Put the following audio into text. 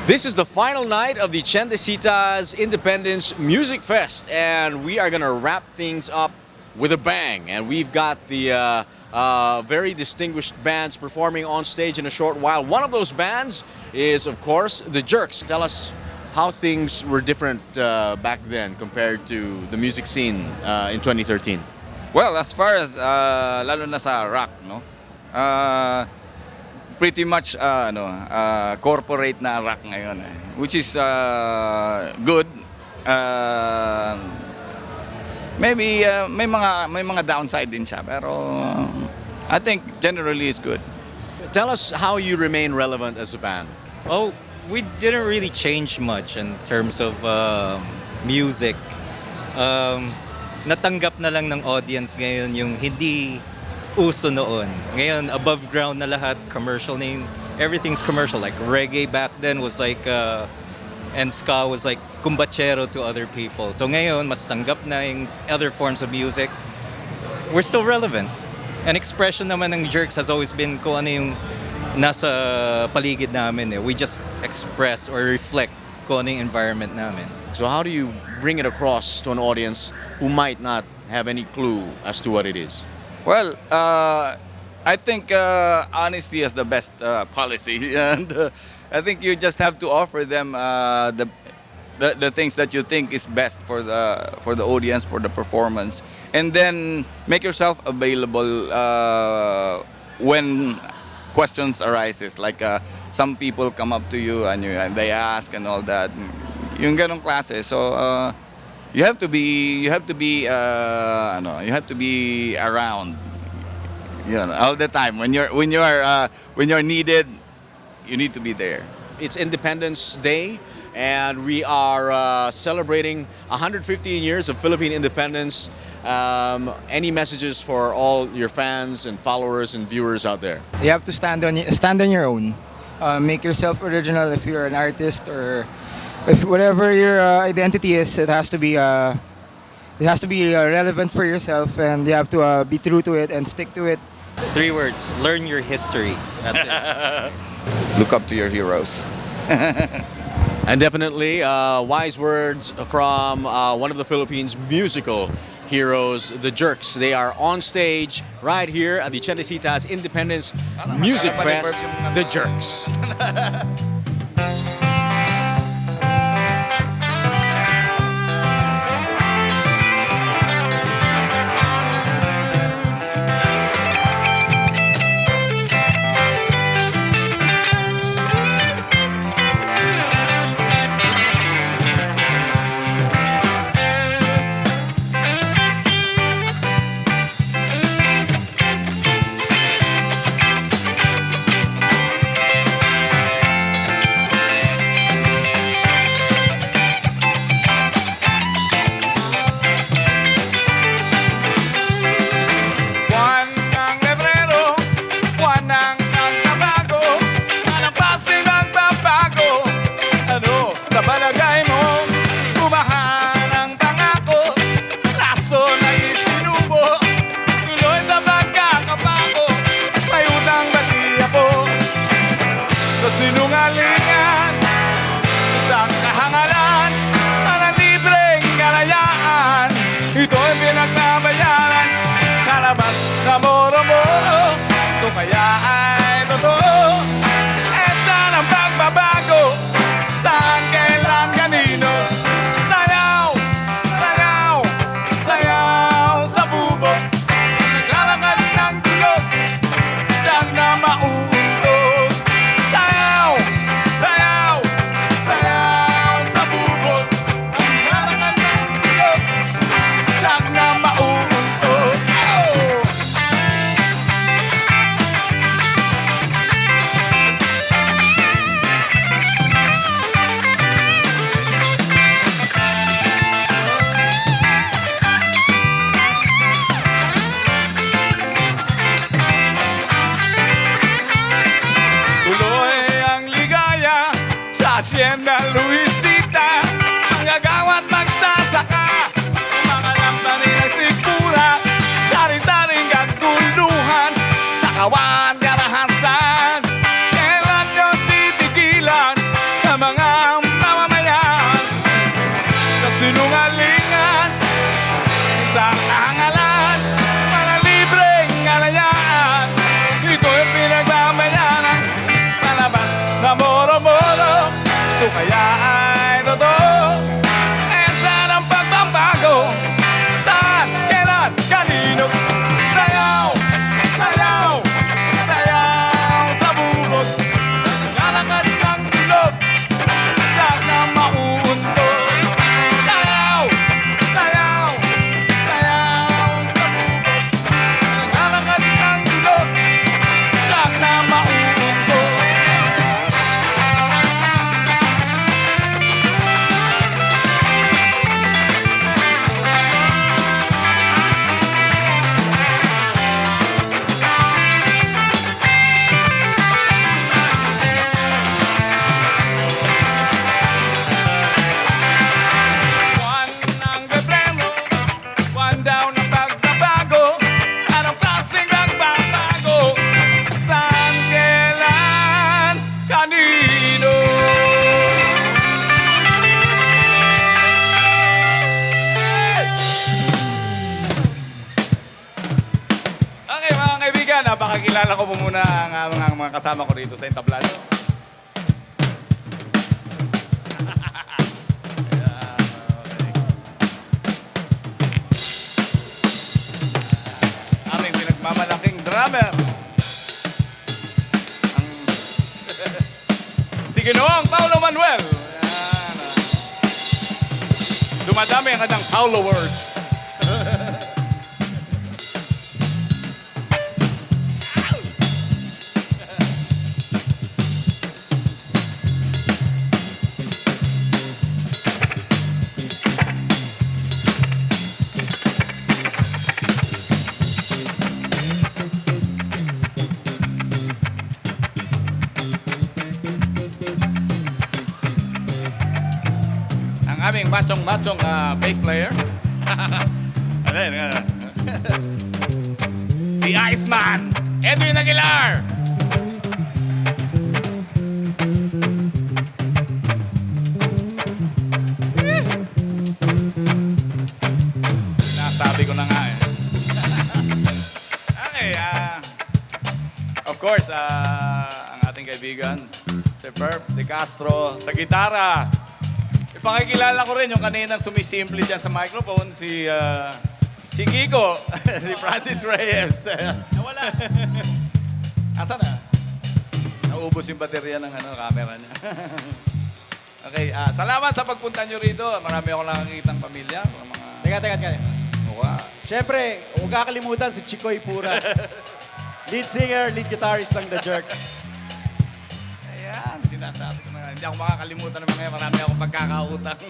This is the final night of the Chendecitas Independence Music Fest, and we are going to wrap things up with a bang. And we've got the very distinguished bands performing on stage in a short while. One of those bands is, of course, the Jerks. Tell us how things were different back then compared to the music scene in 2013. Well, as far as lalo na sa rock, no? Pretty much corporate na rock ngayon, which is good. Maybe may mga downside din siya, pero I think generally it's good. Tell us how you remain relevant as a band. Oh, we didn't really change much in terms of music. Natanggap na lang ng audience ngayon yung hindi uso noon. Ngayon, above ground na lahat, commercial name, everything's commercial. Like reggae back then was like, and ska was like kumbachero to other people. So ngayon, mas tanggap na yung other forms of music. We're still relevant. An expression naman ng Jerks has always been kung ano yung nasa paligid namin. We just express or reflect kung ano yung environment namin. So how do you bring it across to an audience who might not have any clue as to what it is? Well, I think honesty is the best policy, and I think you just have to offer them the things that you think is best for the audience, for the performance, and then make yourself available when questions arises. Like some people come up to you and they ask and all that. Yung ganong klase. So you have to be around, all the time. When you're needed, you need to be there. It's Independence Day, and we are celebrating 115 years of Philippine independence. Any messages for all your fans and followers and viewers out there? You have to stand on your own. Make yourself original if you're an artist, or if whatever your identity is. It has to be relevant for yourself, and you have to be true to it and stick to it. 3 words: learn your history. That's it. Look up to your heroes. And definitely wise words from one of the Philippines' musical heroes, the Jerks. They are on stage right here at the Chendecitas Independence Music Fest, the Jerks. Sinungalingan, isang kahangalan, ang libreng kalayaan. Ito'y pinagbabayaran, kalabas na moro-moro. Ito kaya ay totoo, saan ang pagbabago, saan, kailan, kanino. Sayaw, sayaw, sayaw sa bubok, naglalakad ng diyot, diyan na mauuntog. Hacienda Luisita, ang gagawat magsasaka, mga lamtani na sikula, sari-saring kaguluhan, nakawan karahasan, kailan nyo titigilan, ang mga kaya ay totoo. And saan ang pagbabago? Saan, kailan, kanino? Sayaw, sayaw, sayaw sa bubog. Lalakad ng ilog, sak na mauuntog. Sayaw, sayaw, sayaw sa bubog. Lalakad ng ilog, sak na mauuntog. Buwan ng Pebrero, buwan daw ng pagbabago. Anong klaseng nagbabago? Saan, kailan, kanino? Okay mga kaibigan, napakakilala ko po muna ang mga kasama ko rito sa entablado. Aming pinagmamalaking drummer. Ang si Ginoong Paulo Manuel. Ayan. Dumadami ang kanyang Paulo words. Ang aming machong-machong bass player. Ano. Si Iceman, Edwin Aguilar. Sinasabi ko na nga eh. Okay, of course, ang ating kaibigan, si Perp De Castro sa gitara. Ipakikilala ko rin yung kaninang sumisimple dyan sa microphone, si Kiko, si Francis Reyes. Nawala. Asa na? Naubos yung baterya ng camera niya. Okay, salamat sa pagpunta nyo rito. Marami akong nakakitang pamilya. Mga... Teka. Mukha. Siyempre, huwag kakalimutan si Chikoy Pura. Lead singer, lead guitarist ng The Jerks. Ayan, sinasabi ko na. Hindi ako makakalimutan ng mga marami akong pagkakautang.